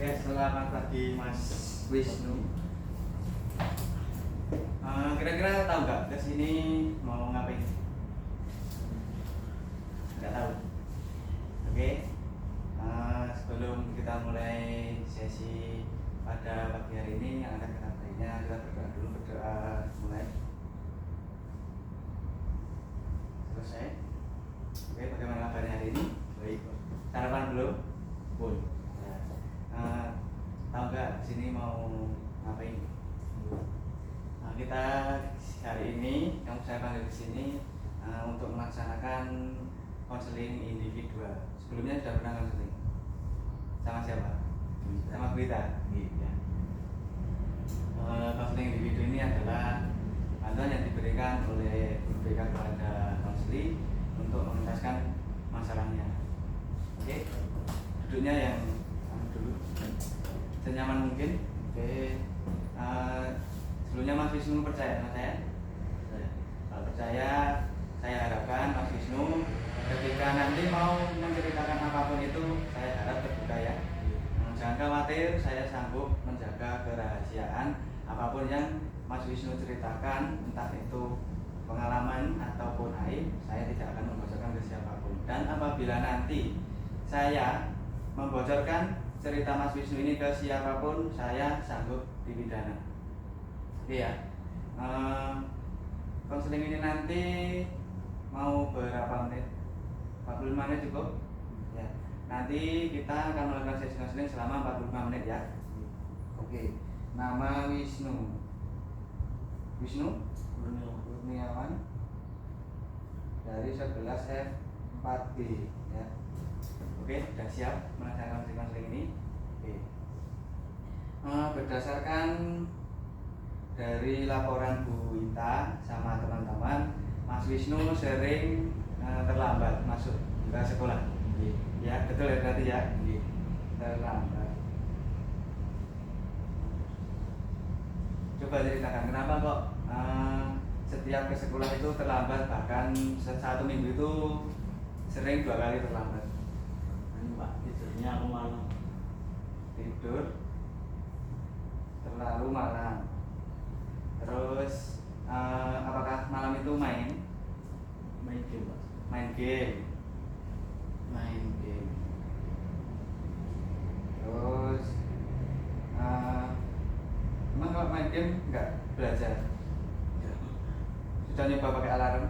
Oke, selamat pagi Mas Wisnu. Kira-kira tahu nggak kesini mau ngapain? Nggak tahu. Oke. Sebelum kita mulai sesi pada pagi hari ini yang akan kita tanya, kita berdoa dulu. Mulai. Selesai. Oke, bagaimana kabarnya hari ini? Baik. Sarapan belum? Belum. Tahu nggak sini mau ngapain? Kita hari ini yang saya panggil ke sini untuk melaksanakan konseling individual. Sebelumnya sudah pernah konseling sama siapa? Sama Gwita. Ya. Konseling individu ini adalah bantuan yang diberikan oleh guru BK kepada konseli untuk mengentaskan masalahnya. Oke, duduknya yang dulu senyaman mungkin. Oke. Sebelumnya Mas Wisnu percaya sama saya? Kalau percaya, saya harapkan Mas Wisnu ketika nanti mau menceritakan apapun itu, saya harap terbuka ya. Jangan khawatir, saya sanggup menjaga kerahasiaan apapun yang Mas Wisnu ceritakan, entah itu pengalaman ataupun aib, saya tidak akan membocorkan ke siapapun. Dan apabila nanti saya membocorkan cerita Mas Wisnu ini ke siapapun, saya sanggup dipidana. Oke ya. Konseling ini nanti mau berapa menit? 45 menit cukup? Ya. Nanti kita akan melakukan sesi konseling selama 45 menit ya. Oke. Nama Wisnu. Wisnu Kurniawan dari 11F4B ya. Oke, sudah siap melaksanakan konseling ini? Oke. Berdasarkan dari laporan Bu Wita sama teman-teman, Mas Wisnu sering terlambat masuk ke sekolah. Ya, betul ya berarti ya? Terlambat. Coba ceritakan kenapa kok setiap ke sekolah itu terlambat, bahkan satu minggu itu sering 2 kali terlambat. Pak, tidurnya aku malam. Tidur terlalu malam. Terus apakah malam itu main game, Pak? Main game. Terus emang kalau main game nggak belajar? Ya. Sudah nyoba pakai alarm?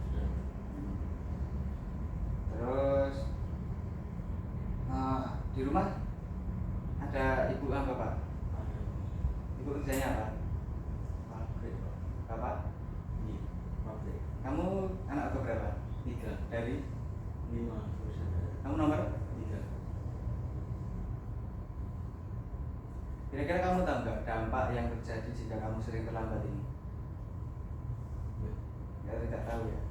Sudah. Terus di rumah ada ibu apa Pak? Ada. Ibu kerjanya apa? Pabrik, Pak. Bapak? Iya, pabrik. Kamu anak berapa? 3. Dari 5 bersaudara. kamu nomor? 3. Kira-kira kamu tahu nggak dampak yang terjadi jika kamu sering terlambat ini? Ya. Ya tidak tahu ya.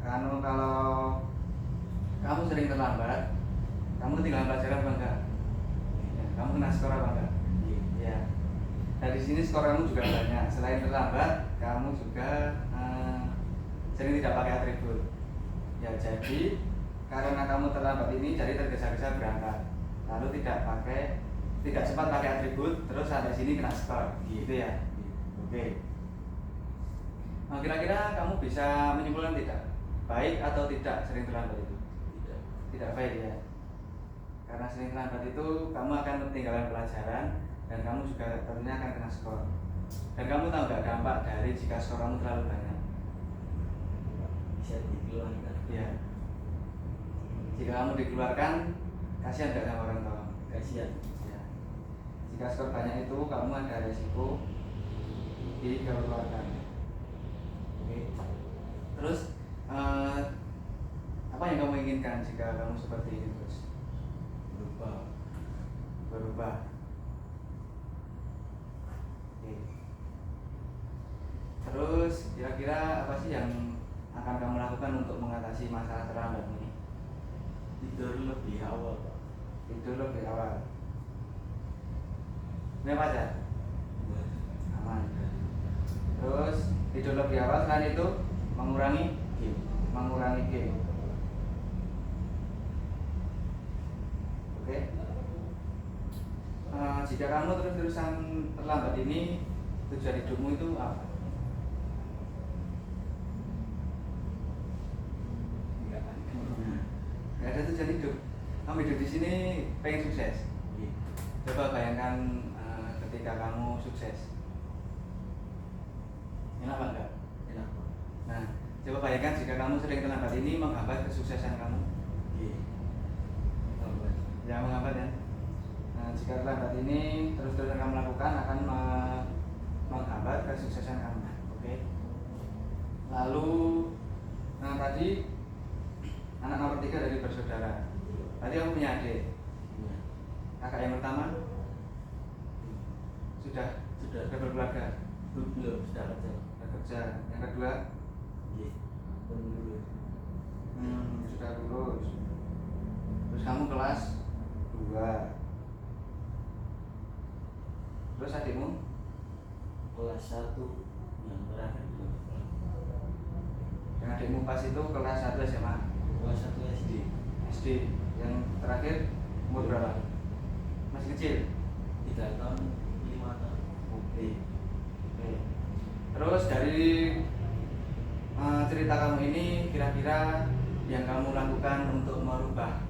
Kalau kamu sering terlambat, kamu tinggal pelajaran apa enggak? Ya, kamu kena skor apa enggak? Iya. Ya. Dari sini skor kamu juga banyak. Selain terlambat, kamu juga sering tidak pakai atribut. Ya jadi karena kamu terlambat ini, jadi tergesa-gesa berangkat, lalu tidak sempat pakai atribut, terus sampai sini kena skor, gitu ya. Oke. Nah, kira-kira kamu bisa menyimpulkan tidak baik atau tidak sering terlambat itu? Tidak. Tidak baik ya. Karena sering terlambat itu kamu akan ketinggalan pelajaran dan kamu juga tentunya akan kena skor. Dan kamu tahu nggak dampak dari jika skor kamu terlalu banyak? Bisa dikeluarkan. Ya. Jika kamu dikeluarkan, kasihan nggak sama orang tua? Kasihan. Ya. Jika skor banyak itu kamu ada resiko dikeluarkan. Oke. Terus apa yang kamu inginkan jika kamu seperti ini terus? Berubah. Oke. Terus kira-kira apa sih yang akan kamu lakukan untuk mengatasi masalah terlambat ini? Tidur lebih awal, Pak. Tidur lebih awal. Punya pacar? Aman. Terus tidur lebih awal, selain itu mengurangi game. Oke. jika kamu terus-terusan terlambat ini, tujuan hidupmu itu apa? Enggak ada. Gak ada tujuan hidup. Kamu hidup di sini pengen sukses. Iya. Coba bayangkan ketika kamu sukses. Enak apa enggak? Enak Pak. Nah, coba bayangkan jika kamu sering terlambat ini menghambat kesuksesan kamu. Iya. Lambat. Ya, menghambat ya. Nah, jika terlambat ini terus-terusan kamu lakukan akan menghambat kesuksesan kamu. Oke. Lalu, tadi anak nomor 3 dari bersaudara. Tadi aku punya adik. Iya. Kakak yang pertama sudah Sudah. berkeluarga, Belum sudah kerja. sudah kerja. Yang kedua Iya. Belum dulu. sudah lulus. Terus kamu kelas 2. Terus adikmu Kelas 1 yang terakhir itu. yang adikmu pas itu kelas 1 SMA. Kelas 1 SD. SD. Yang terakhir umur berapa? Masih kecil. 3 tahun 5 tahun. Oke. Terus dari cerita kamu ini, kira-kira yang kamu lakukan untuk merubah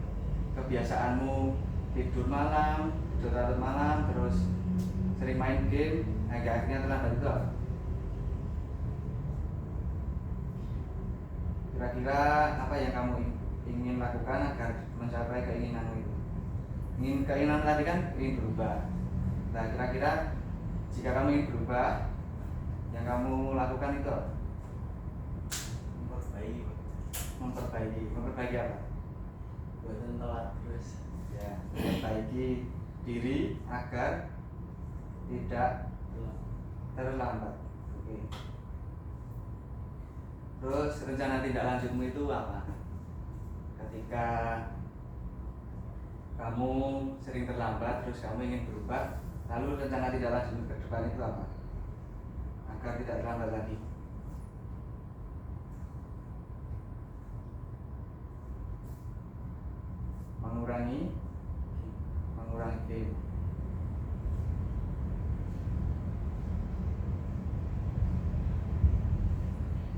kebiasaanmu tidur malam, tidur larut malam, terus sering main game, hingga akhirnya terlambat itu apa? Kira-kira apa yang kamu ingin lakukan agar mencapai keinginanmu itu? Keinginan tadi kan ingin berubah. Nah, kira-kira jika kamu ingin berubah, yang kamu lakukan itu apa? Memperbaiki apa? Buatan telat terus. Ya, memperbaiki diri agar tidak Telat. terlambat. Oke. Terus rencana tindak lanjutmu itu apa? Ketika kamu sering terlambat, terus kamu ingin berubah, lalu rencana tindak lanjutmu ke depan itu apa? Agar tidak terlambat lagi. Mengurangi game.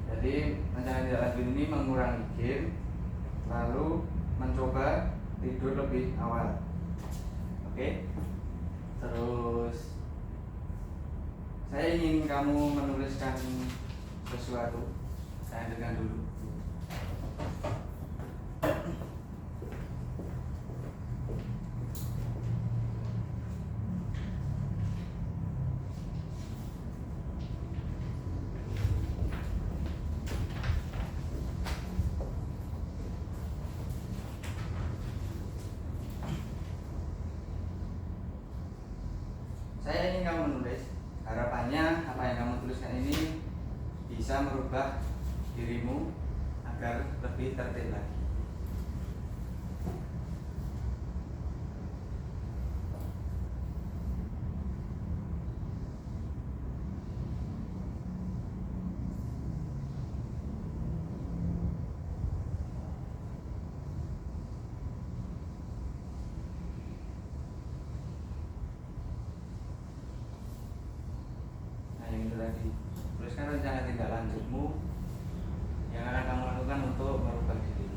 Jadi rencana tindak lanjut ini mengurangi game, lalu mencoba tidur lebih awal. Oke. Terus saya ingin kamu menuliskan sesuatu. Saya dengar dulu. Saya ingin kamu menulis. Harapannya apa yang kamu tuliskan ini bisa merubah dirimu agar lebih tertib lagi. Nah, yang itu tadi. Tuliskan rencana tindak lanjutmu yang akan kamu lakukan untuk merubah diri.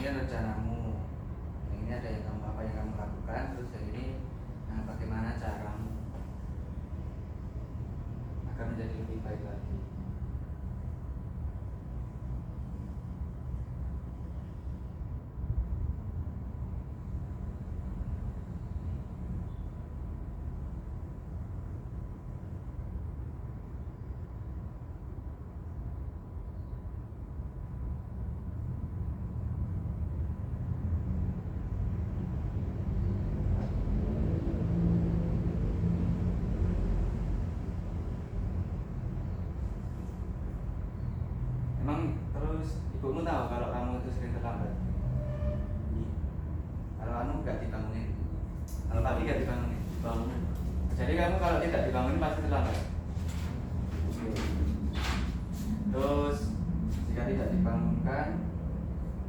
kan rencanamu, yang ini ada yang kamu apa yang kamu lakukan, terus yang ini bagaimana caramu agar menjadi lebih baik lagi. Emang terus ibumu tahu kalau kamu itu sering terlambat? Iya. Kalau anu nggak dibangunin, kalau pagi nggak dibangunin. Bangunan. Jadi kamu kalau tidak dibangunin pasti terlambat. Terus jika tidak dibangunkan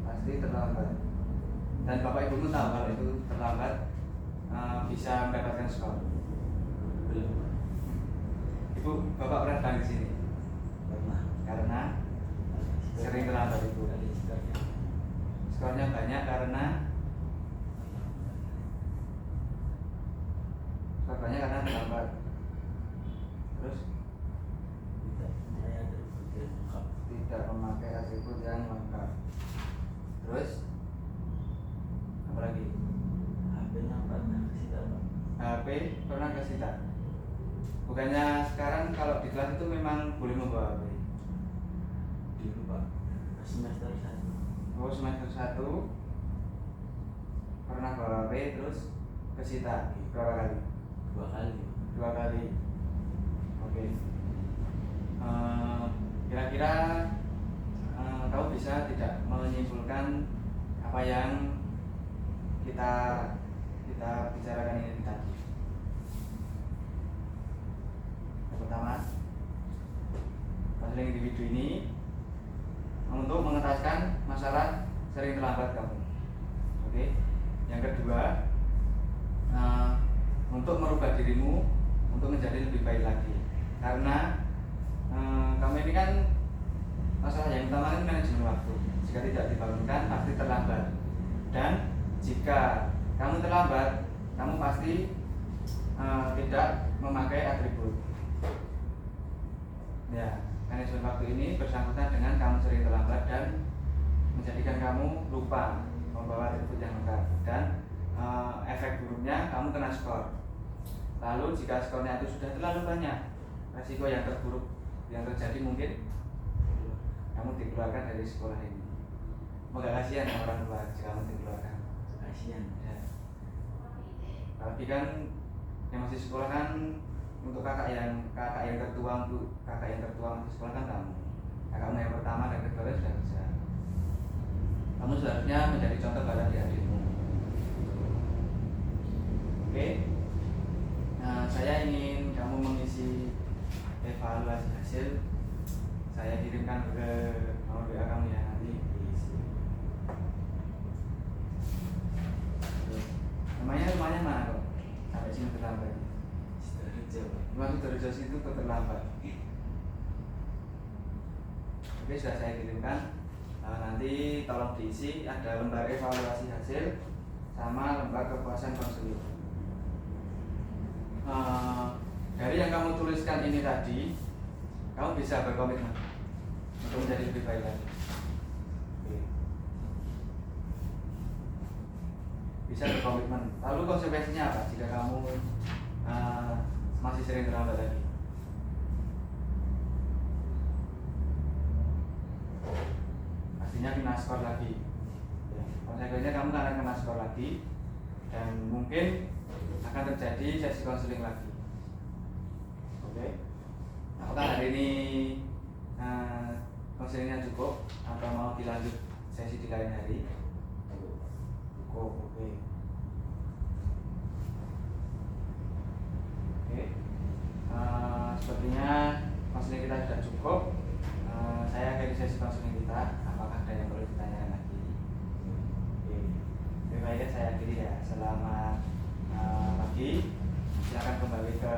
pasti terlambat. Dan bapak ibumu tahu kalau itu terlambat bisa mendapatkan skor. Belum. Ibu bapak pernah datang di sini Pernah. karena sering terlambat ibu. Ada skornya. Skornya banyak karena terlambat. Terus tidak memakai atribut yang lengkap. Terus apa lagi? HP-nya pernah kesita, Pak. HP pernah kesita. Bukannya sekarang kalau di kelas itu memang boleh membawa HP? Dulu, Pak. Semester 1. Oh, semester 1 pernah bawa HP terus kesita berapa kali? 2 kali. 2 kali. Oke. Kira-kira kamu bisa tidak menyimpulkan apa yang kita bicarakan ini tadi? Yang pertama, konseling individu ini untuk mengentaskan masalah sering terlambat kamu. Oke. Yang kedua, untuk merubah dirimu untuk menjadi lebih baik lagi. Karena kamu ini kan masalah yang utama kan manajemen waktu. Jika tidak dibangunkan pasti terlambat. Dan jika kamu terlambat, kamu pasti tidak memakai atribut. Ya, manajemen waktu ini bersangkutan dengan kamu sering terlambat dan menjadikan kamu lupa membawa atribut yang lengkap. Dan efek buruknya kamu kena skor. Lalu jika skornya itu sudah terlalu banyak, resiko yang terburuk yang terjadi mungkin kamu dikeluarkan dari sekolah ini. Moga kasihan sama orang tua jika kamu dikeluarkan. Kasihan. Ya. Tapi kan yang masih sekolah kan untuk kakak yang tertua masih sekolah kan kamu. Kakakmu yang pertama dan kedua sudah kerja. Kamu seharusnya menjadi contoh pada adik-adikmu. Oke. Nah, saya ingin kamu mengisi evaluasi hasil. Saya kirimkan ke nomor WA kamu ya nanti diisi. Rumahnya mana kok? Sampai sini terlambat. Sidoarjo, Pak. Rumah Sidoarjo itu terlambat. Oke, sudah saya kirimkan. Nanti tolong diisi, ada lembar evaluasi hasil sama lembar kepuasan konseling. Dari yang kamu tuliskan ini tadi, kamu bisa berkomitmen untuk menjadi lebih baik lagi. Oke. Bisa berkomitmen. Lalu konsekuensinya apa jika kamu masih sering terlambat lagi? Pastinya kena skor lagi. Ya. Konsekuensinya kamu akan kena skor lagi dan mungkin akan terjadi sesi konseling lagi. Oke. Apakah hari ini konselingnya cukup atau mau dilanjut sesi di lain hari? Cukup. Oke. Sepertinya konseling kita sudah cukup. Saya akhiri sesi konseling kita. Apakah ada yang perlu ditanyakan lagi? Oke. Baiknya saya akhiri ya. Selamat pagi. Silakan kembali ke